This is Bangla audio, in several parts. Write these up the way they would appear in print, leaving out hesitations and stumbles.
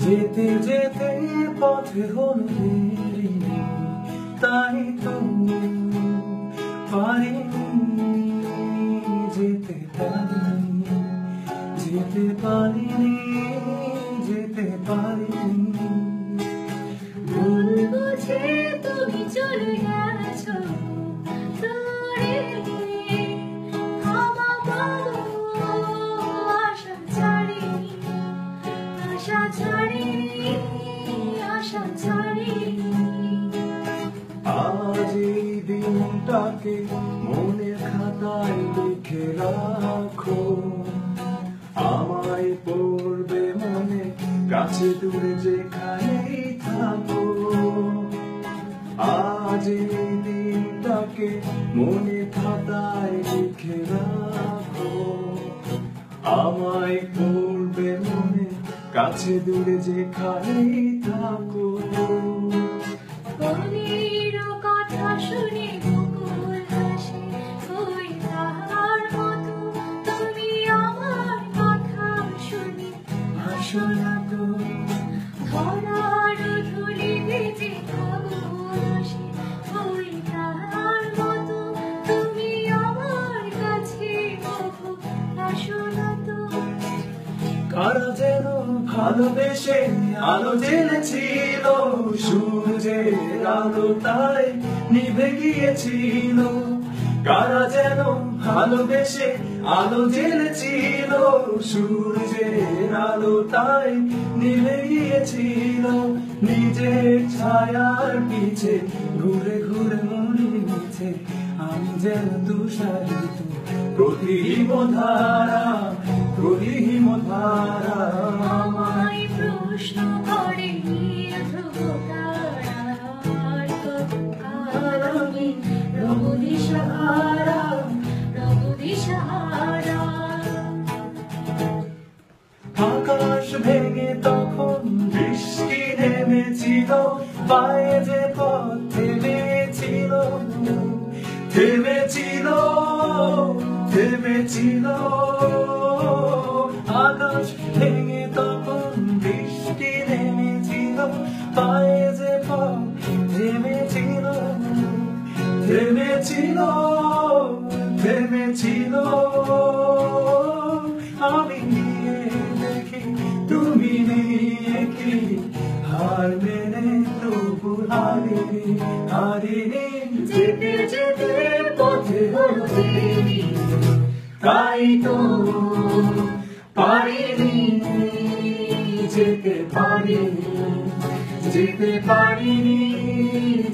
যেতে যেতে পথে হলো দেরি, তাই তো পারিনি, যেতে পারিনি, যেতে পারিনি, যেতে পারিনি। ভুল বুঝে তুমি চলে গেছো দূরে, ক্ষমা পাবো আশা ছাড়িনি, আশা ছাড়িনি, আশা ছাড়িনি। আজ এই দিনটাকে মনের খাতায় লিখে রাখো, আমায় পড়বে মনে, কাছে দূরে যেখানেই থাকো। আজ এই দিনটাকে মনের খাতায় লিখে রাখো, আমায় পড়বে মনে, কাছে দূরে যেখানেই থাকো। মনের কথা শুনে মুকুল হাসে, ওই তাহার মতো তুমি আমার কথা শুনে হাসো না তো। ধরার ধুলি ভেজে খবর আসে, ওই তাহার মতো তুমি আমার কাছে কখনো আসো না তো। কারা যেন ভালোবেসে আলো জ্বেলেছিল, সূর্যের আলো তাই নিভে গিয়েছিল। কারা যেন ভালোবেসে আলো জ্বেলেছিল, সূর্যের আলো তাই নিভে গিয়েছিল। নিজের ছায়ার পিছে ঘুরে ঘুরে মনে মিছে, আমি যেন তুষারিত প্রতিহিম ধারা, প্রতিহিম ধারা। আমায় প্রশ্ন করে ধ্রুব তারার কতকাল আমি রব দিশাহারা, রব দিশাহারা। আকাশ ভেঙে তখন বৃষ্টি নেমেছিল, পায়ে যে পথ থেমেছিল, থেমেছিল, থেমেছিল। আকাশ ভেঙে তখন বৃষ্টি নেমেছিল, পায়ে যে পথ থেমেছিল, থেমেছিল, থেমেছিল। আমি নিয়ে দেখি তুমি নিয়ে কি, হার মেনে তবু হারিনি, হারিনি। যেতে যেতে পথে হলো দেরি, তাই তো পারিনি, যেতে পারিনি, যেতে পারিনি,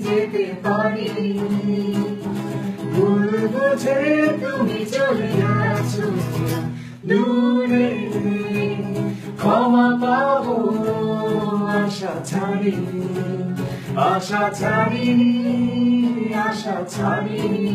যেতে পারিনি। ভুল বুঝে তুমি চলে গেছো দূরে, ক্ষমা পাবো আশা ছাড়িনি, আশা ছাড়িনি, আশা ছাড়িনি।